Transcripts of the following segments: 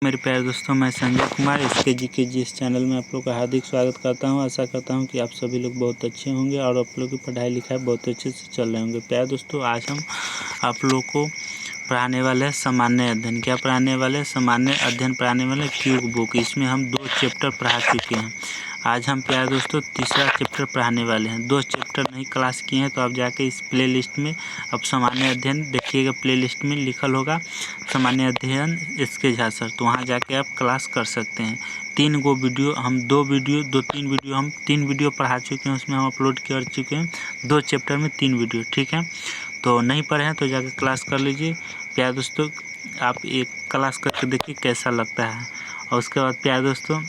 मेरे प्यारे दोस्तों, मैं संजय कुमार इसके जी इस चैनल में आप लोग का हार्दिक स्वागत करता हूं। आशा करता हूं कि आप सभी लोग बहुत अच्छे होंगे और आप लोग की पढ़ाई लिखाई बहुत अच्छे से चल रहे होंगे। प्यारे दोस्तों, आज हम आप लोग को पढ़ाने वाले हैं सामान्य अध्ययन। क्या पढ़ाने वाले हैं? सामान्य अध्ययन पढ़ाने वाले क्यूब बुक। इसमें हम 2 चैप्टर पढ़ा चुके हैं। आज हम प्यारे दोस्तों तीसरा चैप्टर पढ़ाने वाले हैं। 2 चैप्टर नहीं क्लास किए हैं तो आप जाके इस प्लेलिस्ट में अब सामान्य अध्ययन देखिएगा। प्लेलिस्ट में लिखल होगा सामान्य अध्ययन इसके झा सर, तो वहाँ जाके आप क्लास कर सकते हैं। 3 वीडियो हम 3 वीडियो पढ़ा चुके हैं, उसमें हम अपलोड कर चुके हैं 2 चैप्टर में 3 वीडियो। ठीक है, तो नहीं पढ़े हैं तो जाकर क्लास कर लीजिए। प्यारे दोस्तों, आप एक क्लास करके देखिए कैसा लगता है। और उसके बाद प्यारे दोस्तों,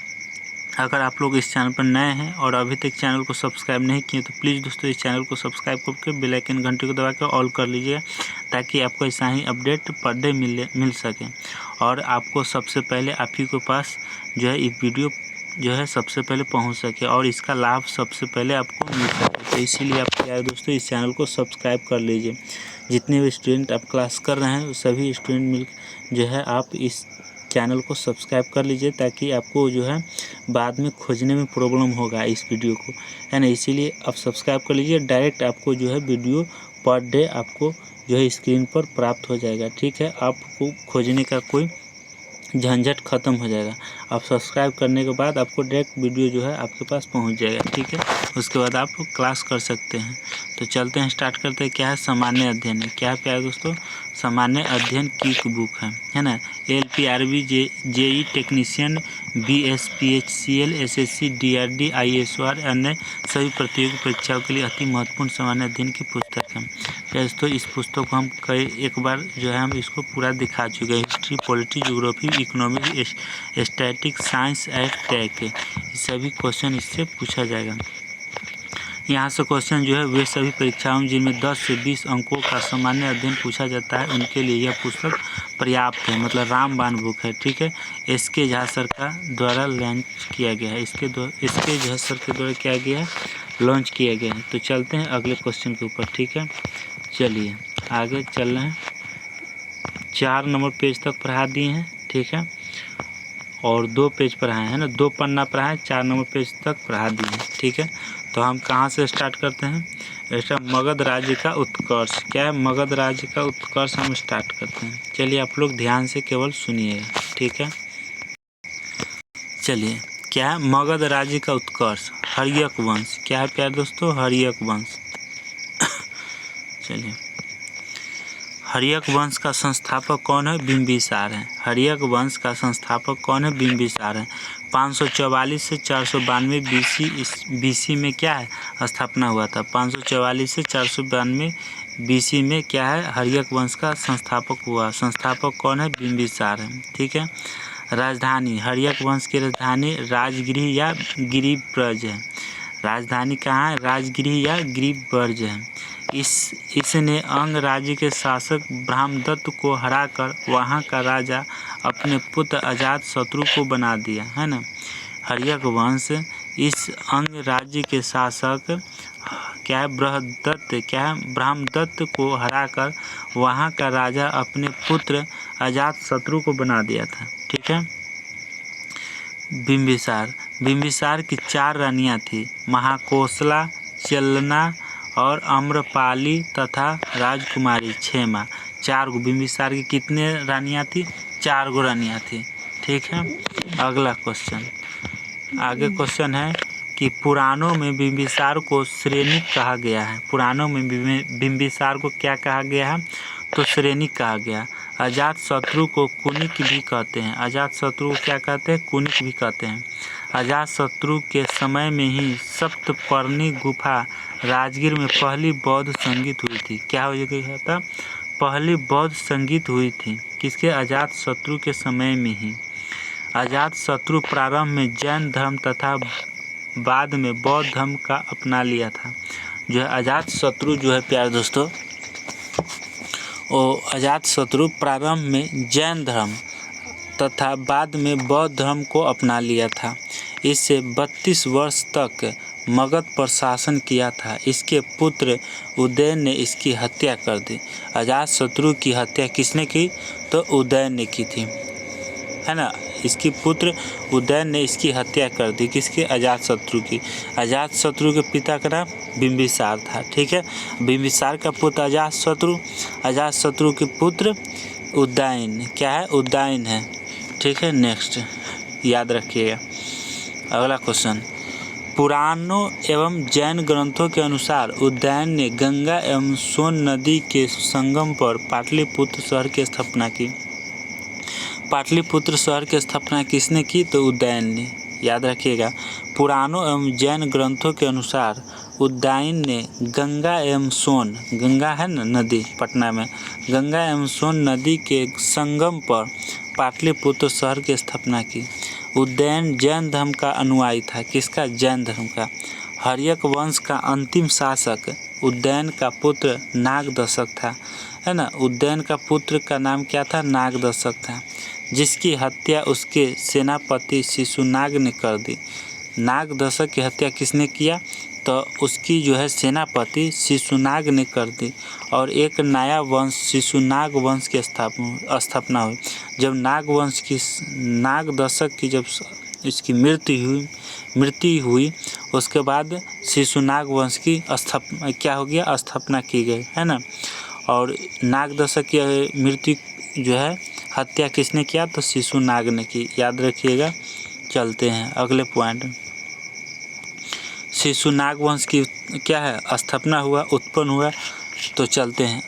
अगर आप लोग इस चैनल पर नए हैं और अभी तक चैनल को सब्सक्राइब नहीं किए तो प्लीज़ दोस्तों इस चैनल को सब्सक्राइब करके बेल आइकन घंटे को दबा कर ऑल कर लीजिए, ताकि आपको ऐसा ही अपडेट पर डे मिल सके और आपको सबसे पहले आप ही के पास जो है ये वीडियो जो है सबसे पहले पहुंच सके और इसका लाभ सबसे पहले आपको मिल सके। तो इसीलिए आप प्यारे दोस्तों इस चैनल को सब्सक्राइब कर लीजिए। जितने भी स्टूडेंट आप क्लास कर रहे हैं सभी स्टूडेंट मिल जो है आप इस चैनल को सब्सक्राइब कर लीजिए, ताकि आपको जो है बाद में खोजने में प्रॉब्लम होगा इस वीडियो को, है ना। इसीलिए आप सब्सक्राइब कर लीजिए, डायरेक्ट आपको जो है वीडियो पर डे आपको जो है स्क्रीन पर प्राप्त हो जाएगा। ठीक है, आपको खोजने का कोई झंझट ख़त्म हो जाएगा। आप सब्सक्राइब करने के बाद आपको डायरेक्ट वीडियो जो है आपके पास पहुंच जाएगा। ठीक है, उसके बाद आप क्लास कर सकते हैं। तो चलते हैं, स्टार्ट करते हैं। क्या है? सामान्य अध्ययन है। क्या है प्यारे दोस्तों? सामान्य अध्ययन की एक बुक है ना। LPRB JEE technician BSPHCL SSC DRD ISOR अन्य सभी प्रतियोगी परीक्षाओं के लिए अति महत्वपूर्ण सामान्य अध्ययन की पुस्तक है। दोस्तों इस पुस्तक को हम एक बार जो है हम इसको पूरा दिखा चुके हैं। History, polity, geography, economics, static, science and tech, ये सभी क्वेश्चन इससे पूछा जाएगा। यहाँ से क्वेश्चन जो है वे सभी परीक्षाओं जिनमें 10 से 20 अंकों का सामान्य अध्ययन पूछा जाता है उनके लिए यह पुस्तक पर्याप्त है। मतलब रामबाण बुक है। ठीक है, इसके झा सर का द्वारा लॉन्च किया गया है। इसके झा सर के द्वारा क्या गया है? लॉन्च किया गया है। तो चलते हैं अगले क्वेश्चन के ऊपर। ठीक है, चलिए आगे चल रहे हैं। 4 नंबर पेज तक पढ़ा दिए हैं। ठीक है, और 2 पेज पढ़ाए हैं ना, 2 पन्ना पढ़ाए, 4 नंबर पेज तक पढ़ा दिए हैं। ठीक है, तो हम कहाँ से स्टार्ट करते हैं? ऐसा मगध राज्य का उत्कर्ष। क्या है? मगध राज्य का उत्कर्ष हम स्टार्ट करते हैं। चलिए आप लोग ध्यान से केवल सुनिएगा। ठीक है, चलिए क्या है? मगध राज्य का उत्कर्ष, हर्यक वंश। क्या है प्यारे दोस्तों? हर्यक वंश। चलिए, हर्यक वंश का संस्थापक कौन है? बिंबिसार है। हर्यक वंश का संस्थापक कौन है? बिंबिसार है। 544 से 492 BC में क्या है? स्थापना हुआ था। 544 से 492 BC में क्या है? हर्यक वंश का संस्थापक हुआ। संस्थापक कौन है? बिंबिसार है। ठीक है, राजधानी, हर्यक वंश की राजधानी राजगृह या गिरिब्रज है। राजधानी कहाँ है? राजगृह या गिरिब्रज है। इसने अंग राज्य के शासक ब्रह्मदत्त को हराकर वहाँ का राजा अपने पुत्र अजातशत्रु को बना दिया, है ना। हर्यक वंश इस अंग राज्य के शासक क्या है? ब्रह्मदत्त को हराकर वहाँ का राजा अपने पुत्र अजातशत्रु को बना दिया था। ठीक है, बिंबिसार की 4 रानियाँ थी, महाकोसला, चलना और अम्रपाली तथा राजकुमारी क्षेमा। 4 बिंबिसार की कितने रानियाँ थी? 4 रानियाँ थी। ठीक है, अगला क्वेश्चन। आगे क्वेश्चन है कि पुराणों में बिंबिसार को श्रेणिक कहा गया है। पुराणों में बिंबिसार को क्या कहा गया है? तो श्रेणिक कहा गया। अजातशत्रु को कुनिक भी कहते हैं। अजातशत्रु को क्या कहते हैं? कुनिक भी कहते हैं। अजातशत्रु के समय में ही सप्तपर्णी गुफा राजगीर में पहली बौद्ध संगीत हुई थी। क्या हो गया था? पहली बौद्ध संगीत हुई थी। किसके? अजातशत्रु के समय में ही। अजातशत्रु प्रारंभ में जैन धर्म तथा बाद में बौद्ध धर्म का अपना लिया था। जो है अजातशत्रु जो है प्यारे दोस्तों, वो अजातशत्रु प्रारंभ में जैन धर्म तथा बाद में बौद्ध धर्म को अपना लिया था। इससे 32 वर्ष तक मगध पर शासन किया था। इसके पुत्र उदयन ने इसकी हत्या कर दी। अजातशत्रु की हत्या किसने की? तो उदयन ने की थी। है ना। इसकी पुत्र उदयन ने इसकी हत्या कर दी, किसकी, अजातशत्रु की। अजातशत्रु के पिता का नाम बिंबिसार था, ठीक है। बिंबिसार का पुत्र अजातशत्रु, अजातशत्रु के पुत्र उदयन, क्या है, उदयन है, ठीक है। नेक्स्ट याद रखिएगा। अगला क्वेश्चन, पुराणों एवं जैन ग्रंथों के अनुसार उदयन ने गंगा एवं सोन नदी के संगम पर पाटलिपुत्र शहर की स्थापना की। पाटलिपुत्र शहर की स्थापना किसने की, तो उदयन ने, याद रखिएगा। पुराणों एवं जैन ग्रंथों के अनुसार उदयन ने गंगा एवं सोन, गंगा है ना नदी पटना में, गंगा एवं सोन नदी के संगम पर पाटलिपुत्र शहर की स्थापना की। उदयन जैन धर्म का अनुयायी था, किसका, जैन धर्म का। हर्यक वंश का अंतिम शासक उदयन का पुत्र नागदशक था, है ना। उदयन का पुत्र का नाम क्या था, नागदशक था, जिसकी हत्या उसके सेनापति शिशुनाग ने कर दी। नागदशक की हत्या किसने किया, तो उसकी जो है सेनापति शिशुनाग ने कर दी और एक नया वंश शिशुनाग वंश की स्थापना हुई। जब नागदशक की जब इसकी मृत्यु हुई उसके बाद शिशुनाग वंश की स्थापना की गई, है ना। और नागदशक की मृत्यु जो है हत्या किसने किया, तो शिशुनाग ने की, याद रखिएगा। चलते हैं अगले पॉइंट। शिशुनाग वंश की क्या है, स्थापना हुआ, उत्पन्न हुआ। तो चलते हैं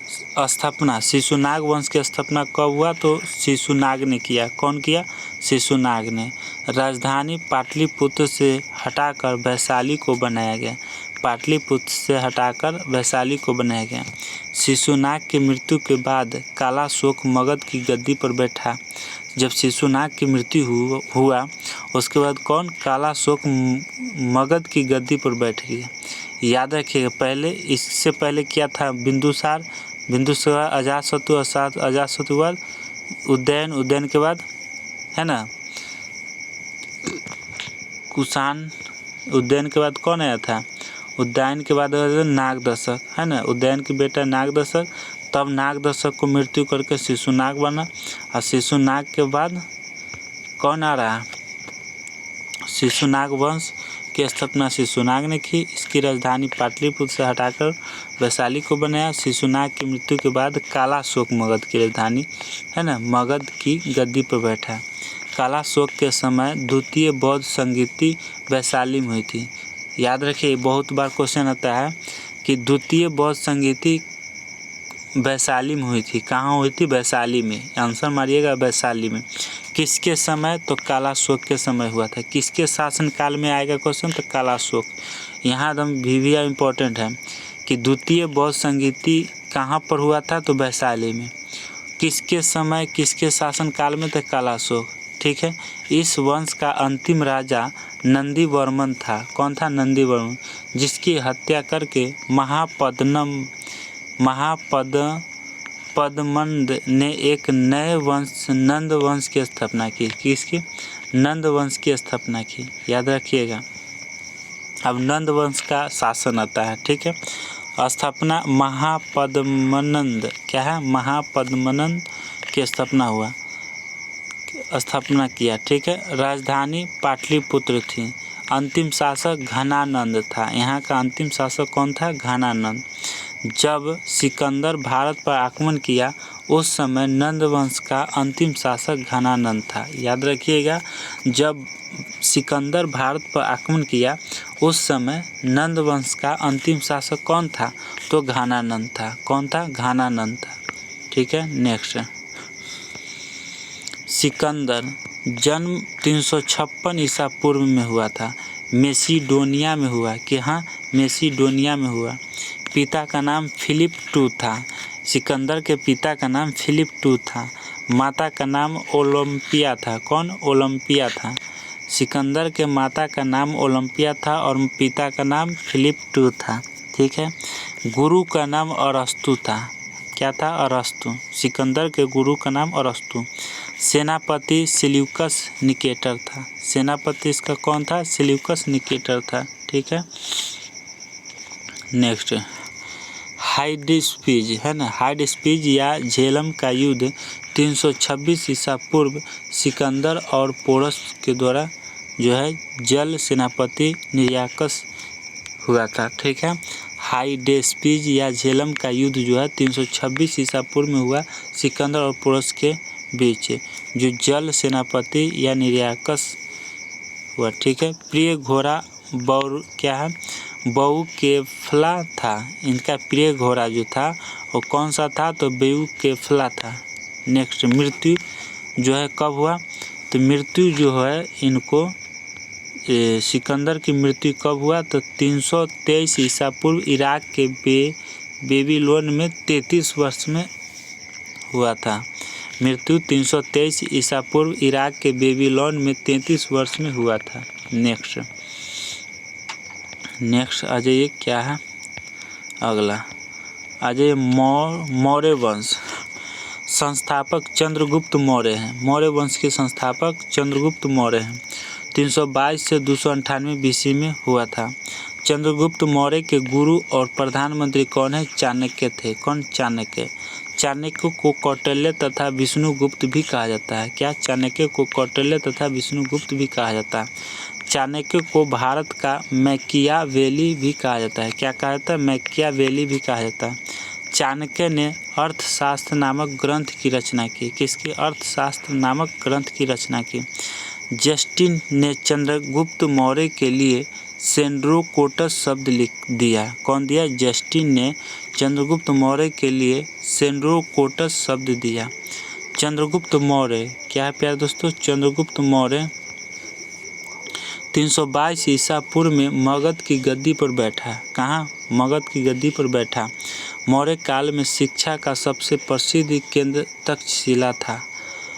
स्थापना, शिशुनाग वंश की स्थापना कब हुआ, तो शिशुनाग ने किया। कौन किया, शिशुनाग ने। राजधानी पाटलिपुत्र से हटाकर वैशाली को बनाया गया। पाटलिपुत्र से हटाकर वैशाली को बनाया गया। शिशुनाग की मृत्यु के बाद कालाशोक मगध की गद्दी पर बैठा। जब शिशुनाग की मृत्यु हुआ उसके बाद कौन, कालाशोक मगध की गद्दी पर बैठ गया। याद रखिएगा, पहले इससे पहले क्या था, बिंदुसार अजातशत्रु, अजातशत्रु के बाद उदयन के बाद, है ना, कुषाण। उदयन के बाद कौन आया था, उदयन के बाद नागदशक, है ना। उदयन के बेटा नागदशक, तब नागदशक को मृत्यु करके शिशुनाग बना और शिशुनाग के बाद कौन आ रहा, शिशुनाग वंश की स्थापना शिशुनाग ने की। इसकी राजधानी पाटलिपुत्र से हटाकर वैशाली को बनाया। शिशुनाग की मृत्यु के बाद कालाशोक मगध की राजधानी, है ना, मगध की गद्दी पर बैठा। कालाशोक के समय द्वितीय बौद्ध संगीति वैशाली में हुई थी। याद रखिए, बहुत बार क्वेश्चन आता है कि द्वितीय बौद्ध संगीति वैशाली में हुई थी। कहाँ हुई थी, वैशाली में। आंसर मारिएगा, वैशाली में। किसके समय, तो कालाशोक के समय हुआ था। किसके शासन काल में आएगा क्वेश्चन, तो कालाशोक। यहाँ एकदम VVI इम्पोर्टेंट है कि द्वितीय बौद्ध संगीति कहाँ पर हुआ था, तो वैशाली में। किसके समय, किसके शासन काल में, तो कालाशोक, ठीक है। इस वंश का अंतिम राजा नंदीवर्मन था। कौन था, नंदीवर्मन, जिसकी हत्या करके महापद्मनंद ने एक नए वंश नंद वंश की स्थापना की। किसकी, नंद वंश की स्थापना की, याद रखिएगा। अब नंद वंश का शासन आता है, ठीक है। स्थापना महापद्मनंद, क्या है, महापद्मनंद की स्थापना किया, ठीक है। राजधानी पाटलिपुत्र थी। अंतिम शासक घनानंद था। यहाँ का अंतिम शासक कौन था, घनानंद। जब सिकंदर भारत पर आक्रमण किया उस समय नंद वंश का अंतिम शासक घनानंद था। याद रखिएगा, जब सिकंदर भारत पर आक्रमण किया उस समय नंद वंश का अंतिम शासक कौन था, तो घनानंद था। कौन था, घनानंद था, ठीक है। नेक्स्ट, सिकंदर जन्म 356 ईसा पूर्व में हुआ था। मेसिडोनिया में हुआ, कि हाँ, मेसिडोनिया में हुआ। पिता का नाम फिलिप II था। सिकंदर के पिता का नाम फिलिप II था। माता का नाम ओलंपिया था। कौन, ओलंपिया था। सिकंदर के माता का नाम ओलंपिया था और पिता का नाम फिलिप II था, ठीक है। गुरु का नाम अरस्तु था। क्या था, अरस्तु। सिकंदर के गुरु का नाम अरस्तु। सेनापति सेल्यूकस निकेटर था। सेनापति इसका कौन था, सेल्यूकस निकेटर था, ठीक है। नेक्स्ट, हाइडिस्पिज है ना, हाइडिस्पिज या झेलम का युद्ध 326 ईसा पूर्व सिकंदर और पोरस के द्वारा जो है जल सेनापति निर्याकस हुआ था। ठीक है, हाइडेस्पिज या झेलम का युद्ध जो है 326 ईसा पूर्व में हुआ सिकंदर और पोरस के बीच, जो जल सेनापति या निर्याकस हुआ। ठीक है, प्रिय घोड़ा बौर क्या है, बऊ केफला था। इनका प्रिय घोड़ा जो था वो कौन सा था, तो बेऊ केफला था। नेक्स्ट, मृत्यु जो है कब हुआ, तो मृत्यु जो है इनको सिकंदर की मृत्यु कब हुआ, तो 323 ईसा पूर्व इराक के बेबीलोन में 33 वर्ष में हुआ था। मृत्यु 323 ईसा पूर्व इराक के बेबीलोन में 33 वर्ष में हुआ था। नेक्स्ट आ जाइए, क्या है अगला, आ जाइए मौर्य वंश। संस्थापक चंद्रगुप्त मौर्य हैं। मौर्य वंश के संस्थापक चंद्रगुप्त मौर्य हैं। 322 से 298 बीसी में हुआ था। चंद्रगुप्त मौर्य के गुरु और प्रधानमंत्री कौन है, चाणक्य थे। कौन, चाणक्य। चाणक्य को कौटिल्य तथा विष्णुगुप्त भी कहा जाता है। क्या, चाणक्य को कौटिल्य तथा विष्णुगुप्त भी कहा जाता है। चाणक्य को भारत का मैकियावेली भी कहा जाता है। क्या कहा जाता है, मैकियावेली भी कहा जाता है। चाणक्य ने अर्थशास्त्र नामक ग्रंथ की रचना की। किसकी, अर्थशास्त्र नामक ग्रंथ की रचना की। जस्टिन ने चंद्रगुप्त मौर्य के लिए सेंड्रोकोटस शब्द लिख दिया। कौन दिया, जस्टिन ने चंद्रगुप्त मौर्य के लिए सेंड्रोकोटस शब्द दिया। चंद्रगुप्त मौर्य क्या है प्यारे दोस्तों, चंद्रगुप्त मौर्य 322 ईसा पूर्व में मगध की गद्दी पर बैठा। कहाँ, मगध की गद्दी पर बैठा। मौर्य काल में शिक्षा का सबसे प्रसिद्ध केंद्र तक्षशिला था,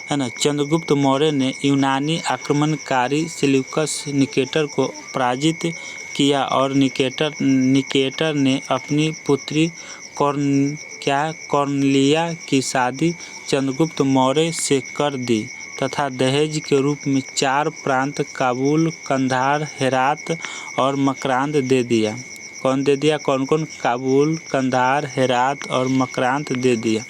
है ना। चंद्रगुप्त मौर्य ने यूनानी आक्रमणकारी सेल्यूकस निकेटर को पराजित किया और निकेटर ने अपनी पुत्री कॉर्नेलिया की शादी चंद्रगुप्त मौर्य से कर दी तथा दहेज के रूप में 4 प्रांत काबुल, कंधार, हेरात और मकरांद दे दिया। कौन दे दिया, कौन कौन, काबुल, कंधार, हेरात और मकरांद दे दिया।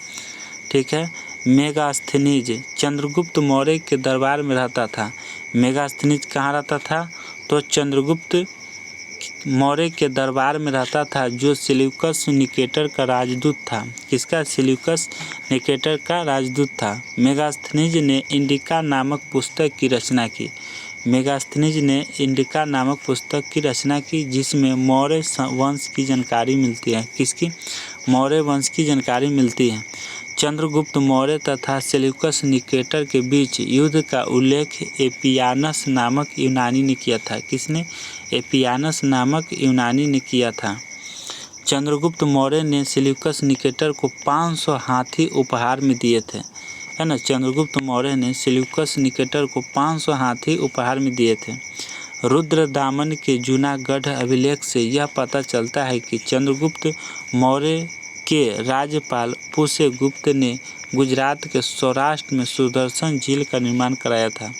ठीक है, मेगास्थनीज चंद्रगुप्त मौर्य के दरबार में रहता था। मेगास्थनीज कहाँ रहता था, तो चंद्रगुप्त मौर्य के दरबार में रहता था, जो सेल्यूकस निकेटर का राजदूत था। किसका, सेल्यूकस निकेटर का राजदूत था। मेगास्थनीज ने इंडिका नामक पुस्तक की रचना की। मेगास्थनीज ने इंडिका नामक पुस्तक की रचना की, जिसमें मौर्य वंश की जानकारी मिलती है। किसकी, मौर्य वंश की जानकारी मिलती है। चंद्रगुप्त मौर्य तथा सेल्यूकस निकेटर के बीच युद्ध का उल्लेख एपियानस नामक यूनानी ने किया था। किसने, एपियानस नामक यूनानी ने किया था। चंद्रगुप्त मौर्य ने सेल्यूकस निकेटर को 500 हाथी उपहार में दिए थे, है ना। चंद्रगुप्त मौर्य ने सेल्यूकस निकेटर को 500 हाथी उपहार में दिए थे। रुद्रदामन के जूनागढ़ अभिलेख से यह पता चलता है कि चंद्रगुप्त मौर्य के राज्यपाल पुष्यगुप्त ने गुजरात के सौराष्ट्र में सुदर्शन झील का निर्माण कराया था।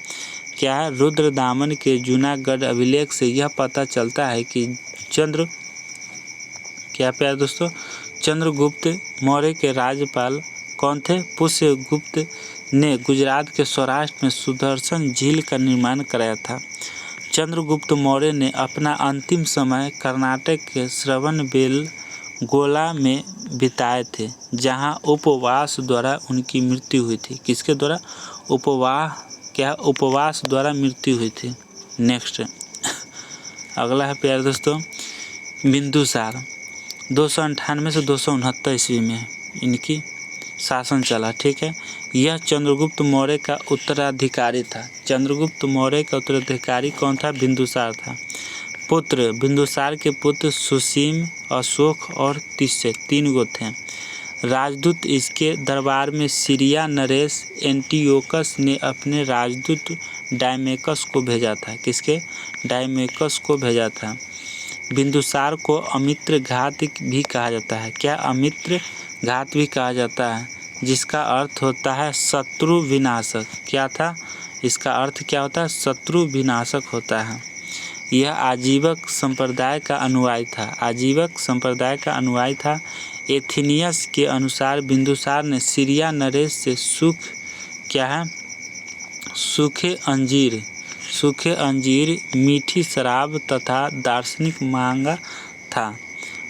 क्या है, रुद्रदामन के जूनागढ़ अभिलेख से यह पता चलता है कि क्या प्यारे दोस्तों, चंद्रगुप्त मौर्य के राज्यपाल कौन थे, पुष्यगुप्त ने गुजरात के सौराष्ट्र में सुदर्शन झील का निर्माण कराया था। चंद्रगुप्त मौर्य ने अपना अंतिम समय कर्नाटक के श्रवणबेलगोला में बिताए थे, जहां उपवास द्वारा उनकी मृत्यु हुई थी। किसके द्वारा, उपवास द्वारा मृत्यु हुई थी। नेक्स्ट अगला है प्यारे दोस्तों, बिंदुसार 298 से 269 ईस्वी में इनकी शासन चला। ठीक है, यह चंद्रगुप्त मौर्य का उत्तराधिकारी था। चंद्रगुप्त मौर्य का उत्तराधिकारी कौन था, बिंदुसार था। पुत्र, बिंदुसार के पुत्र सुसीम, अशोक और तिस्य 3 गो थे। राजदूत इसके दरबार में सीरिया नरेश एंटियोकस ने अपने राजदूत डायमेकस को भेजा था। किसके, डायमेकस को भेजा था। बिंदुसार को अमित्र घात भी कहा जाता है। क्या, अमित्र घात भी कहा जाता है, जिसका अर्थ होता है शत्रु विनाशक। क्या था, इसका अर्थ क्या होता है, शत्रु विनाशक होता है। यह आजीवक संप्रदाय का अनुयायी था। आजीवक संप्रदाय का अनुयायी था। एथिनियस के अनुसार बिंदुसार ने सीरिया नरेश से सूखे अंजीर, मीठी शराब तथा दार्शनिक मांगा था।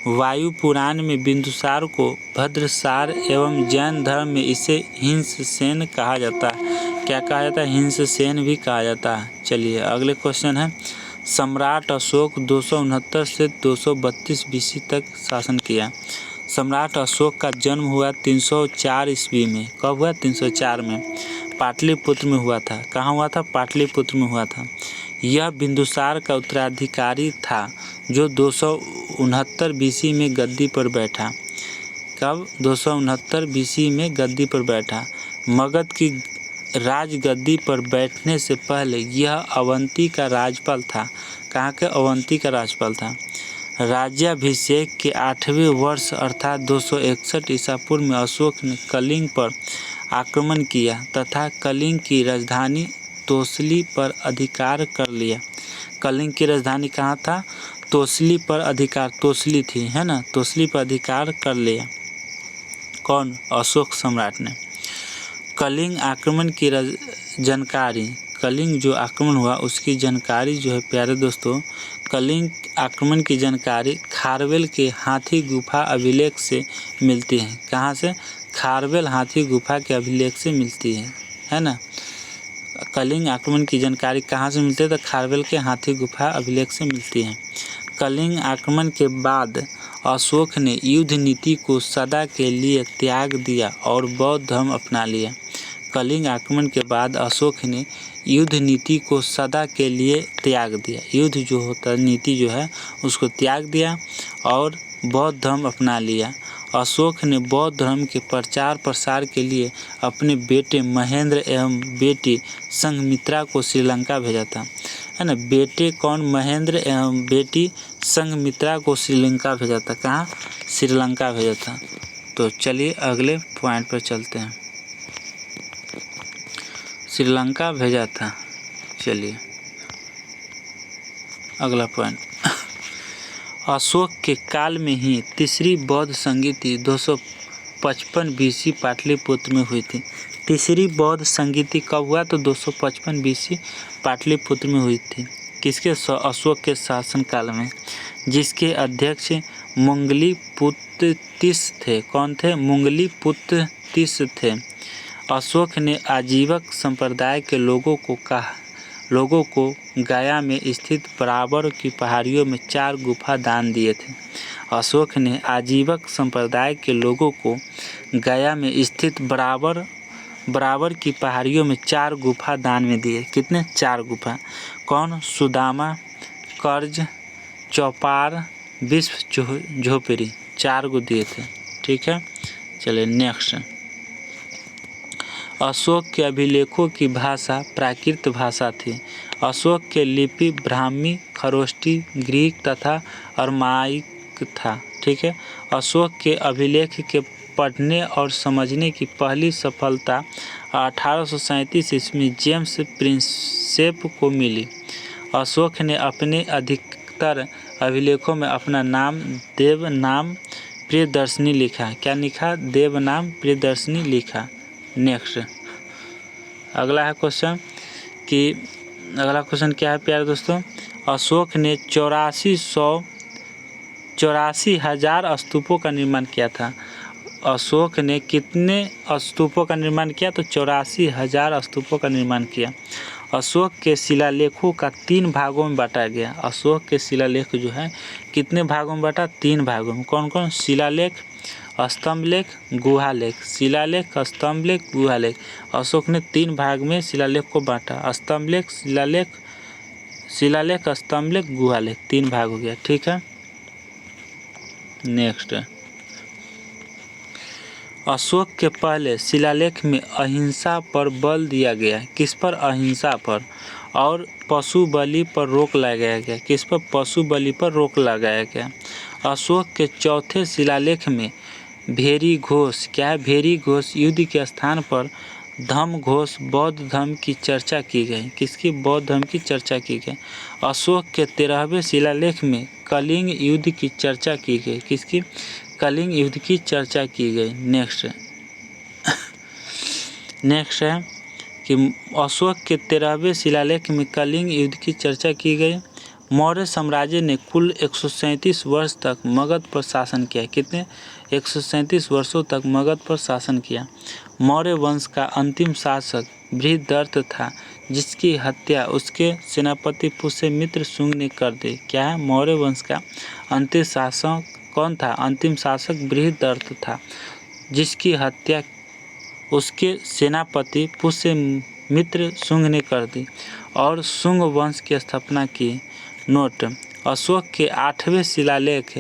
वायु पुराण में बिंदुसार को भद्रसार एवं जैन धर्म में इसे हिंससेन कहा जाता है। क्या कहा जाता है? हिंससेन भी कहा जाता है। चलिए अगले क्वेश्चन है, सम्राट अशोक 269 से 232 BC तक शासन किया। सम्राट अशोक का जन्म हुआ 304 ईस्वी में। कब हुआ? 304 में पाटलिपुत्र में हुआ था। कहाँ हुआ था? पाटलिपुत्र में हुआ था। यह बिंदुसार का उत्तराधिकारी था जो 269 BC में गद्दी पर बैठा। कब? 269 BC में गद्दी पर बैठा। मगध की राजगद्दी पर बैठने से पहले यह अवंती का राज्यपाल था। कहाँ के? अवंती का राज्यपाल था। राज्याभिषेक के 8वें वर्ष अर्थात 261 ईसा पूर्व में अशोक ने कलिंग पर आक्रमण किया तथा कलिंग की राजधानी तोसली पर अधिकार कर लिया। कलिंग की राजधानी कहाँ था? तोसली पर अधिकार, तोसली थी, है ना, तोसली पर अधिकार कर लिया। कौन? अशोक सम्राट ने। कलिंग आक्रमण की जानकारी, कलिंग जो आक्रमण हुआ उसकी जानकारी जो है प्यारे दोस्तों, कलिंग आक्रमण की जानकारी खारवेल के हाथी गुफा अभिलेख से मिलती है। कहाँ से? खारवेल हाथी गुफा के अभिलेख से मिलती है ना। कलिंग आक्रमण की जानकारी कहाँ से मिलती है? तो खारवेल के हाथी गुफा अभिलेख से मिलती है। कलिंग आक्रमण के बाद अशोक ने युद्ध नीति को सदा के लिए त्याग दिया और बौद्ध धर्म अपना लिया। कलिंग आक्रमण के बाद अशोक ने युद्ध नीति को सदा के लिए त्याग दिया। युद्ध जो होता नीति जो है उसको त्याग दिया और बौद्ध धर्म अपना लिया। अशोक ने बौद्ध धर्म के प्रचार प्रसार के लिए अपने बेटे महेंद्र एवं बेटी संघमित्रा को श्रीलंका भेजा था, है ना। बेटे कौन? महेंद्र एवं बेटी संघमित्रा को श्रीलंका भेजा था। कहाँ? श्रीलंका भेजा था। तो चलिए अगले पॉइंट पर चलते हैं। श्रीलंका भेजा था। चलिए अगला पॉइंट, अशोक के काल में ही तीसरी बौद्ध संगीति 255 BC पाटलिपुत्र में हुई थी। तीसरी बौद्ध संगीति कब हुआ? तो 255 BC पाटलिपुत्र में हुई थी। किसके? अशोक के शासन काल में, जिसके अध्यक्ष मुंगलीपुत्तिस थे। कौन थे? मुंगलीपुत्तिस थे। अशोक ने आजीवक संप्रदाय के लोगों को गया में स्थित बराबर की पहाड़ियों में 4 गुफा दान दिए थे। अशोक ने आजीवक संप्रदाय के लोगों को गया में स्थित बराबर की पहाड़ियों में 4 गुफा दान में दिए। कितने? 4 गुफा। कौन? सुदामा, कर्ज, चौपार, विश्व झोपड़ी, 4 को दिए थे। ठीक है, चलिए नेक्स्ट। अशोक के अभिलेखों की भाषा प्राकृत भाषा थी। अशोक के लिपि ब्राह्मी, खरोष्टी, ग्रीक तथा अरमाइक था। ठीक है। अशोक के अभिलेख के पढ़ने और समझने की पहली सफलता 1837 ईस्वी में जेम्स प्रिंसेप को मिली। अशोक ने अपने अधिकतर अभिलेखों में अपना नाम देवनाम प्रियदर्शनी लिखा। क्या लिखा? देवनाम प्रियदर्शनी लिखा। नेक्स्ट अगला है क्वेश्चन कि अगला क्वेश्चन क्या है प्यारे दोस्तों? अशोक ने 84,000 स्तूपों का निर्माण किया था। अशोक ने कितने स्तूपों का निर्माण किया? तो 84,000 स्तूपों का निर्माण किया। अशोक के शिलालेखों का 3 भागों में बांटा गया। अशोक के शिलालेख जो है कितने भागों में बांटा? 3 भागों में। कौन कौन? शिलालेख, स्तंभलेख, गुहालेख। शिलालेख, स्तंभलेख, गुहालेख। अशोक ने 3 भाग में शिलालेख को बांटा। स्तंभलेख, शिलालेख, स्तंभलेख, गुहालेख, 3 भाग हो गया। ठीक है। नेक्स्ट, अशोक के पहले शिलालेख में अहिंसा पर बल दिया गया। किस पर? अहिंसा पर। और पशु बलि पर रोक लगाया गया। किस पर? पशु बलि पर रोक लगाया गया। अशोक के चौथे शिलालेख में भेरी घोष, क्या है? भेरी घोष युद्ध के स्थान पर धम्म घोष बौद्ध धर्म की चर्चा की गई। किसकी? बौद्ध धर्म की चर्चा की गई। अशोक के 13वें शिलालेख में कलिंग युद्ध की चर्चा की गई। किसकी? कलिंग युद्ध की चर्चा की गई। नेक्स्ट है कि अशोक के 13वें शिलालेख में कलिंग युद्ध की चर्चा की गई। मौर्य साम्राज्य ने कुल 137 वर्ष तक मगध पर शासन किया। कितने? 137 वर्षों तक मगध पर शासन किया। मौर्य वंश का अंतिम शासक बृहदर्थ था, जिसकी हत्या उसके सेनापति पुष्यमित्र शुंग ने कर दी। क्या है? मौर्य वंश का अंतिम शासक कौन था? अंतिम शासक बृहदर्थ था, जिसकी हत्या उसके सेनापति पुष्यमित्र शुंग ने कर दी और शुंग वंश की स्थापना की। नोट: अशोक के 8वें शिलालेख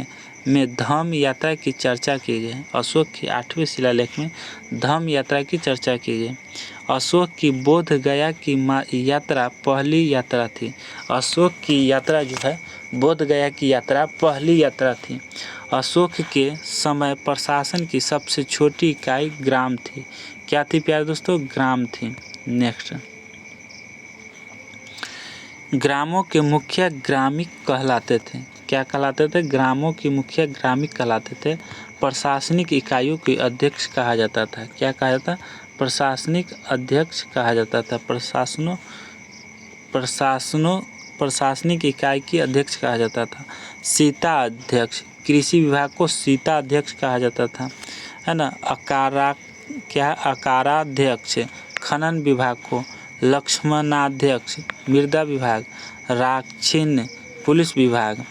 में धम्म यात्रा की चर्चा की गई। अशोक के 8वें शिलालेख में धम्म यात्रा की चर्चा की गई। अशोक की बोध गया की यात्रा पहली यात्रा थी। अशोक की यात्रा जो है, बोध गया की यात्रा पहली यात्रा थी। अशोक के समय प्रशासन की सबसे छोटी इकाई ग्राम थी। क्या थी प्यारे दोस्तों? ग्राम थी। नेक्स्ट, ग्रामों के मुखिया ग्रामिक कहलाते थे। क्या कहलाते थे? ग्रामों के मुखिया ग्रामिक कहलाते थे। प्रशासनिक इकाइयों के अध्यक्ष कहा जाता था। क्या कहा जाता? प्रशासनिक अध्यक्ष कहा जाता था। प्रशासनिक इकाई के अध्यक्ष कहा जाता था। सीता अध्यक्ष, कृषि विभाग को सीता अध्यक्ष कहा जाता था, है ना। अकाराध्यक्ष, खनन विभाग को लक्ष्मणाध्यक्ष, मृदा विभाग, राक्षिण्य, पुलिस विभाग,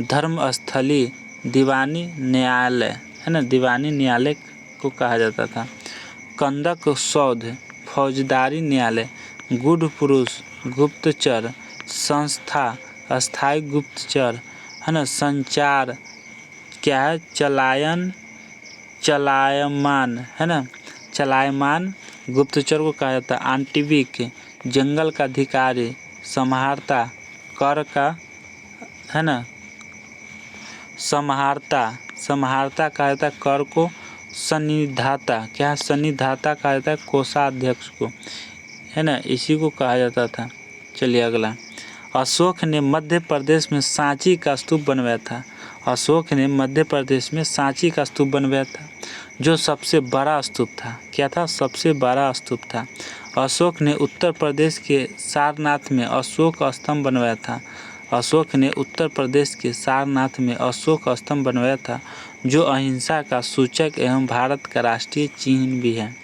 धर्मस्थली, दीवानी न्यायालय, है ना, दीवानी न्यायालय को कहा जाता था। कंदक सौध, फौजदारी न्यायालय, गुड़ पुरुष, गुप्तचर संस्था, अस्थायी गुप्तचर, है ना। संचार क्या है? चलायमान, है ना, चलायमान गुप्तचर को कहा जाता है। आंटिविक, जंगल का अधिकारी, समाहर्ता, कर का, है ना, समाहर्ता कहा जाता है कर को। सन्निधाता, क्या? सन्निधाता कहा जाता है कोषाध्यक्ष को, है ना, इसी को कहा जाता था। चलिए अगला, अशोक ने मध्य प्रदेश में सांची का स्तूप बनवाया था। अशोक ने मध्य प्रदेश में सांची का स्तूप बनवाया था, जो सबसे बड़ा स्तूप था। क्या था? सबसे बड़ा स्तूप था। अशोक ने उत्तर प्रदेश के सारनाथ में अशोक स्तंभ बनवाया था। अशोक ने उत्तर प्रदेश के सारनाथ में अशोक स्तंभ बनवाया था, जो अहिंसा का सूचक एवं भारत का राष्ट्रीय चिन्ह भी है।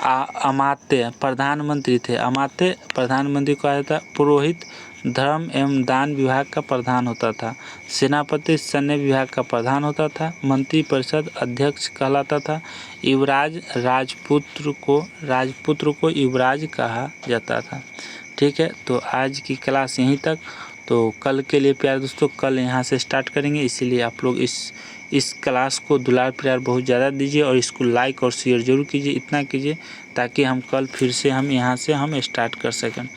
अमात्य प्रधानमंत्री थे। अमात्य प्रधानमंत्री कहा जाता है। पुरोहित धर्म एवं दान विभाग का प्रधान होता था। सेनापति सैन्य विभाग का प्रधान होता था। मंत्रिपरिषद अध्यक्ष कहलाता था। युवराज राजपुत्र को युवराज कहा जाता था। ठीक है, तो आज की क्लास यहीं तक। तो कल के लिए प्यारे दोस्तों, कल यहाँ से स्टार्ट करेंगे, इसीलिए आप लोग इस क्लास को दुलार प्यार बहुत ज़्यादा दीजिए और इसको लाइक और शेयर जरूर कीजिए। इतना कीजिए ताकि हम कल फिर से यहाँ से स्टार्ट कर सकें।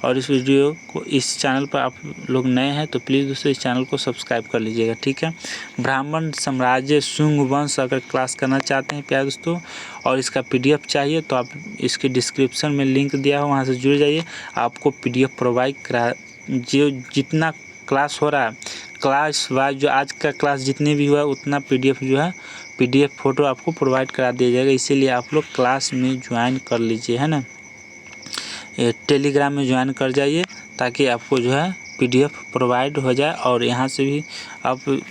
और इस वीडियो को, इस चैनल पर आप लोग नए हैं तो प्लीज़ दोस्तों इस चैनल को सब्सक्राइब कर लीजिएगा। ठीक है, ब्राह्मण साम्राज्य शुंग वंश अगर क्लास करना चाहते हैं प्यारे दोस्तों और इसका PDF चाहिए तो आप इसके डिस्क्रिप्शन में लिंक दिया हो, वहाँ से जुड़ जाइए। आपको PDF प्रोवाइड करा, जो जितना क्लास हो रहा है क्लास वाइज, जो आज का क्लास जितने भी हुआ उतना PDF जो है PDF फ़ोटो आपको प्रोवाइड करा दिया जाएगा। इसीलिए आप लोग क्लास में ज्वाइन कर लीजिए, है ना। टेलीग्राम में ज्वाइन कर जाइए ताकि आपको जो है PDF प्रोवाइड हो जाए। और यहाँ से भी आप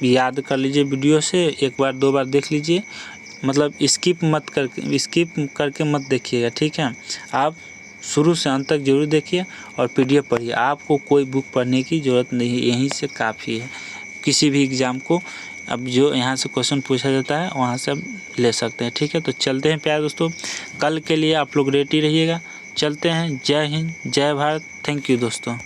याद कर लीजिए, वीडियो से एक बार 2 बार देख लीजिए, मतलब स्किप करके मत देखिएगा। ठीक है, आप शुरू से अंत तक जरूर देखिए और PDF पढ़िए। आपको कोई बुक पढ़ने की ज़रूरत नहीं है, यहीं से काफ़ी है। किसी भी एग्ज़ाम को अब जो यहाँ से क्वेश्चन पूछा जाता है वहाँ से आप ले सकते हैं। ठीक है, तो चलते हैं प्यारे दोस्तों, कल के लिए आप लोग रेडी रहिएगा। चलते हैं। जय हिंद, जय भारत। थैंक यू दोस्तों।